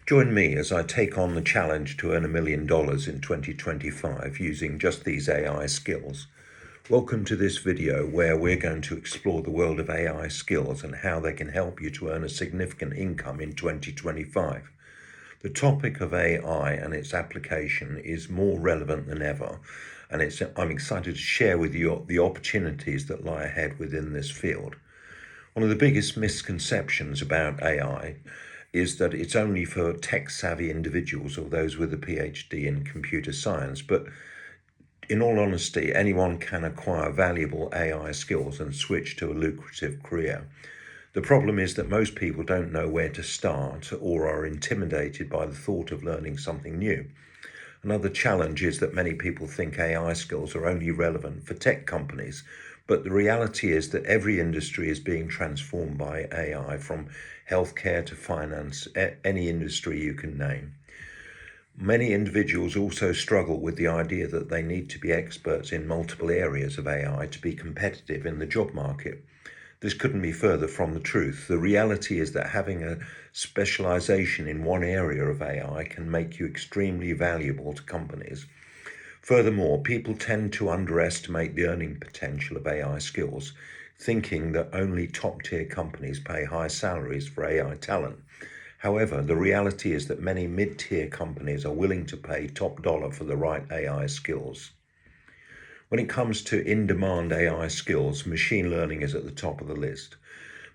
Join me as I take on the challenge to earn $1 million in 2025 using just these AI skills. Welcome to this video where we're going to explore the world of AI skills and how they can help you to earn a significant income in 2025. The topic of AI and its application is more relevant than ever, and I'm excited to share with you the opportunities that lie ahead within this field. One of the biggest misconceptions about AI is that it's only for tech-savvy individuals or those with a Ph.D. in computer science, but in all honesty, anyone can acquire valuable AI skills and switch to a lucrative career. The problem is that most people don't know where to start or are intimidated by the thought of learning something new. Another challenge is that many people think AI skills are only relevant for tech companies, but the reality is that every industry is being transformed by AI, from healthcare to finance, any industry you can name. Many individuals also struggle with the idea that they need to be experts in multiple areas of AI to be competitive in the job market. This couldn't be further from the truth. The reality is that having a specialization in one area of AI can make you extremely valuable to companies. Furthermore, people tend to underestimate the earning potential of AI skills, thinking that only top-tier companies pay high salaries for AI talent. However, the reality is that many mid-tier companies are willing to pay top dollar for the right AI skills. When it comes to in-demand AI skills, machine learning is at the top of the list.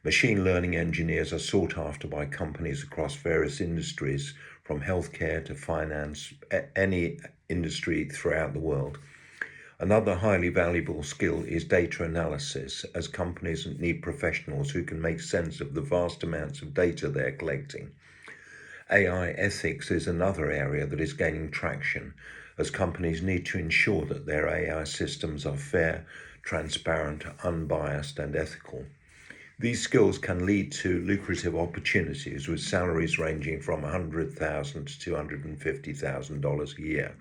Machine learning engineers are sought after by companies across various industries, from healthcare to finance, any industry throughout the world. Another highly valuable skill is data analysis, as companies need professionals who can make sense of the vast amounts of data they're collecting. AI ethics is another area that is gaining traction, as companies need to ensure that their AI systems are fair, transparent, unbiased, and ethical. These skills can lead to lucrative opportunities, with salaries ranging from $100,000 to $250,000 a year.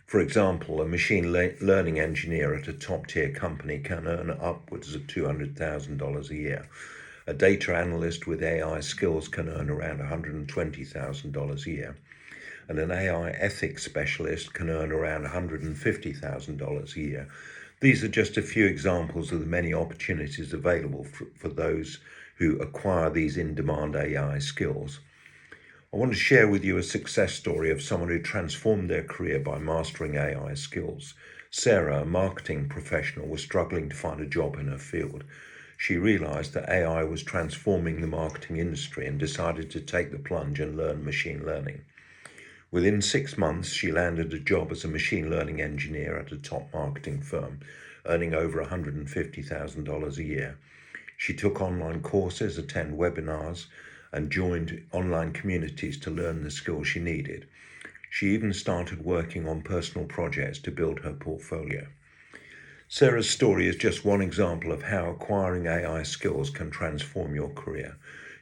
For example, a machine learning engineer at a top-tier company can earn upwards of $200,000 a year. A data analyst with AI skills can earn around $120,000 a year. And an AI ethics specialist can earn around $150,000 a year. These are just a few examples of the many opportunities available for those who acquire these in-demand AI skills. I want to share with you a success story of someone who transformed their career by mastering AI skills. Sarah, a marketing professional, was struggling to find a job in her field. She realized that AI was transforming the marketing industry and decided to take the plunge and learn machine learning. Within 6 months, she landed a job as a machine learning engineer at a top marketing firm, earning over $150,000 a year. She took online courses, attended webinars, and joined online communities to learn the skills she needed. She even started working on personal projects to build her portfolio. Sarah's story is just one example of how acquiring AI skills can transform your career.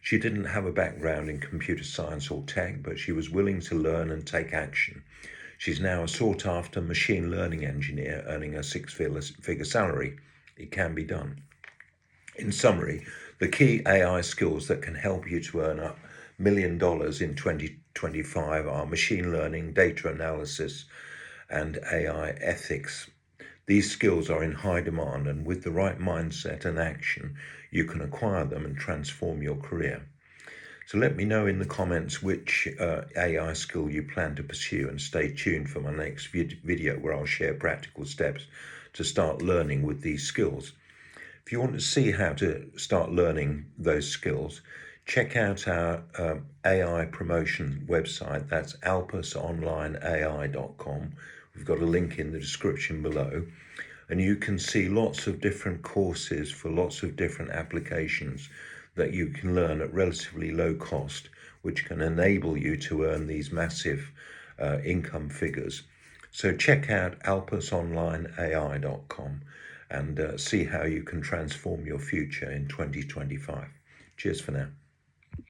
She didn't have a background in computer science or tech, but she was willing to learn and take action. She's now a sought-after machine learning engineer, earning a six-figure salary. It can be done. In summary, the key AI skills that can help you to earn $1 million in 2025 are machine learning, data analysis, and AI ethics. These skills are in high demand, and with the right mindset and action, you can acquire them and transform your career. So let me know in the comments which AI skill you plan to pursue, and stay tuned for my next video where I'll share practical steps to start learning with these skills. If you want to see how to start learning those skills, check out our AI promotion website. That's alpusonlineai.com. We've got a link in the description below, and you can see lots of different courses for lots of different applications that you can learn at relatively low cost, which can enable you to earn these massive income figures. So check out alpusonlineai.com and see how you can transform your future in 2025. Cheers for now.